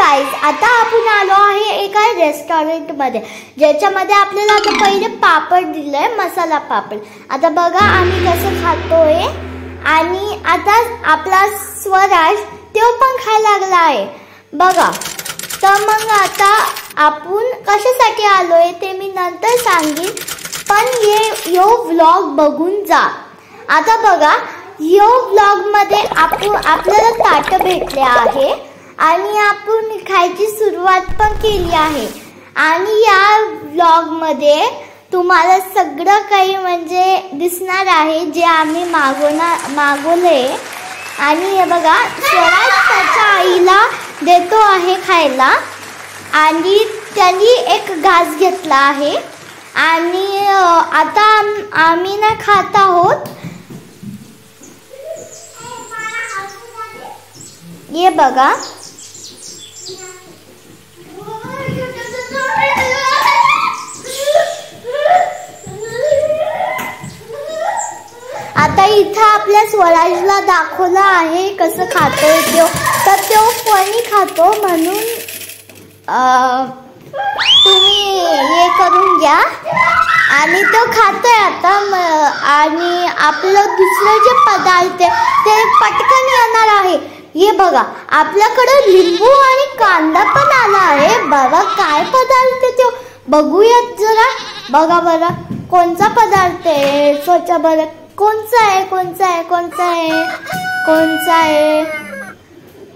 Guys, आता आपण आलो आहे एका रेस्टॉरंट मध्ये, ज्याच्यामध्ये आपल्याला आता पहिले पापड दिलंय, मसाला पापड. आता बघा आम्ही कसं खातोय. आणि आता आपला स्वराज तो पण खायला लागला आहे बघा. तर मग आता आपण कशासाठी आलोय ते मी नंतर सांगेन, पण यो व्लॉग बघून जा. आता बघा, यो व्लॉग मध्ये आपल्याला ताट भेटले आहे आणि आपण खायची सुरुवात पण केली आहे. आणि या व्लॉग मध्ये तुम्हाला सगळं काही म्हणजे दिसणार आहे जे आम्ही मागवले. आणि हे बघा, स्वराज त्याच्या आईला देतो आहे खायला आणि त्यांनी एक घास घेतला आहे. आणि आता आम्ही ना खात आहोत. ये बघा, आता इथं आपल्या स्वराजला दाखवलं आहे कसं खातोय तो. तर तो फणी खातो म्हणून तुम्ही हे करून घ्या. आणि तो खातोय आता. आणि आपलं दुसरं जे पदार्थ ते पटकन येणार आहे. हे बघा, आपल्याकडे लिंबू आणि कांदा पण आला आहे. बघा काय पदार्थ तो, बघूयात जरा. बघा बरं कोणता पदार्थ आहे, सोचा बरं कोणचा आहे, कोणचा आहे, कोणचा आहे, कोणचा आहे,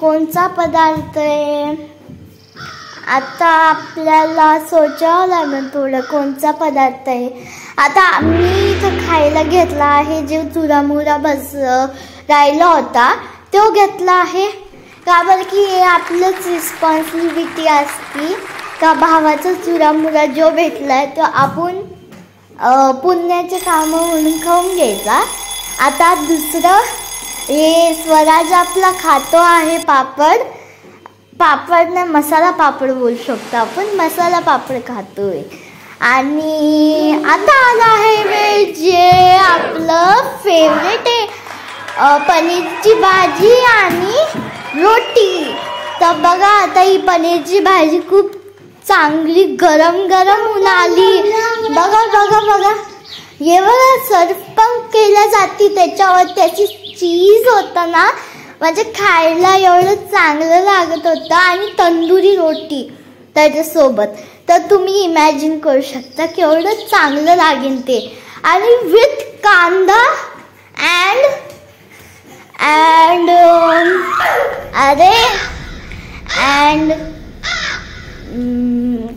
कोणचा पदार्थ आहे. आता आपल्याला सोचावं लागेल थोडं कोणचा पदार्थ आहे. आता मी इथं खायला घेतला आहे, जे चुरामुरा बस राहिला होता तो घेतला आहे. का बरं की हे आपलंच रिस्पॉन्सिबिलिटी असती का भावाचा चुरामुरा जो भेटलाय तो आपण पुण्याचे काम म्हणून खाऊन घ्यायचा. आता दुसरं हे स्वराज आपला खातो आहे पापड. पापड मसाला पापड बोलू शकतो आपण, मसाला पापड खातोय. आणि आता आला आहे वेळ जे आपलं फेवरेट आहे, पनीरची भाजी आणि रोटी. तर बघा, आता ही पनीरची भाजी खूप चांगली गरम गरम होऊन आली. बघा बघा बघा, हे बघा सर्व पण केल्या जाते. त्याच्यावर त्याची चीज होतं ना, म्हणजे खायला एवढं चांगलं लागत होतं. आणि तंदुरी रोटी त्याच्यासोबत, तर तुम्ही इमॅजिन करू शकता की एवढं चांगलं लागेल ते. आणि विथ कांदा अँड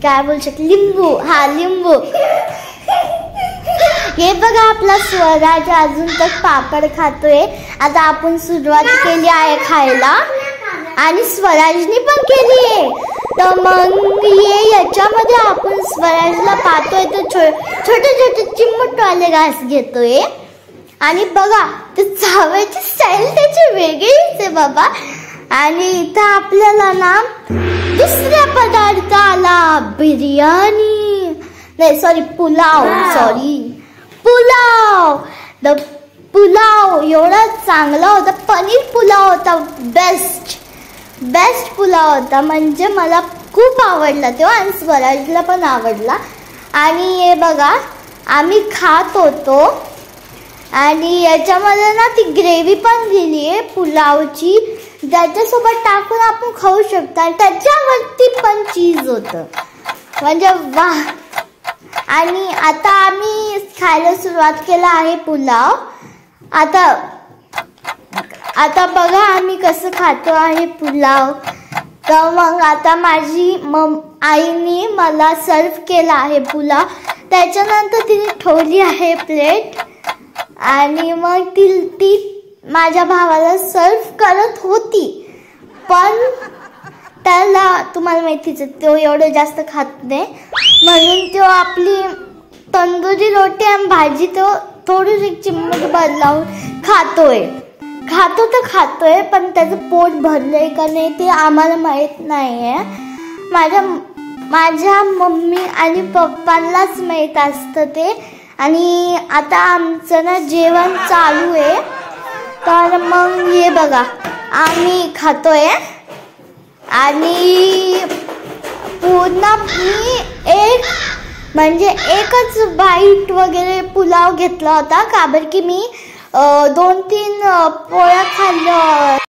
काय बोलू शकतो, लिंबू. हा, लिंबू. हे बघा, आपला स्वराज अजून तक पापड खातोय. आता आपण सुरुवात केली आहे खायला आणि स्वराजने पण केली आहे. तर मग याच्यामध्ये आपण स्वराजला पाहतोय तर छोटे छोटे चिमटवाले घास घेतोय. आणि बघा, ते चावायची स्टाईल त्याची वेगळीच आहे बाबा. आणि इथं आपल्याला ना दुसरा पदार्थ आला, बिर्याणी नाही सॉरी पुलाव. पुलाव एवढा चांगला होता. पनीर पुलाव होता. बेस्ट पुलाव होता. म्हणजे मला खूप आवडला तो आणि स्वराजला पण आवडला. आणि हे बघा, आम्ही खात होतो. आणि याच्यामध्ये ना ती ग्रेव्ही पण दिली आहे पुलावची, ज्याच्यासोबत टाकून आपण खाऊ शकतो. आणि त्याच्यावरती पण चीज होतं, म्हणजे वा. आणि आता आम्ही खायला सुरुवात केला आहे पुलाव. आता बघा आम्ही कसं खातो आहे पुलाव. तर मग आता माझी आईने मला सर्व केला आहे पुलाव. त्याच्यानंतर तिने ठेवली आहे प्लेट. आणि मग ती माझ्या भावाला सर्व करत होती. पण त्याला तुम्हाला माहितीच आहे, तो एवढं जास्त खात नाही. म्हणून तो आपली तंदुरी रोटी आणि भाजी तो थोडीशी चिमट बदलावून खातोय. पण त्याचं पोट भरलंय का नाही ते आम्हाला माहित नाही आहे. माझ्या मम्मी आणि पप्पांनाच माहित असतं ते. आणि आता आमचं ना जेवण चालू आहे. तर मग हे बघा, आम्ही खातोय. आणि पूर्ण मी एकच बाईट वगैरे पुलाव घेतला होता, का बरं की मी 2-3 पोळ्या खाल्ल्या.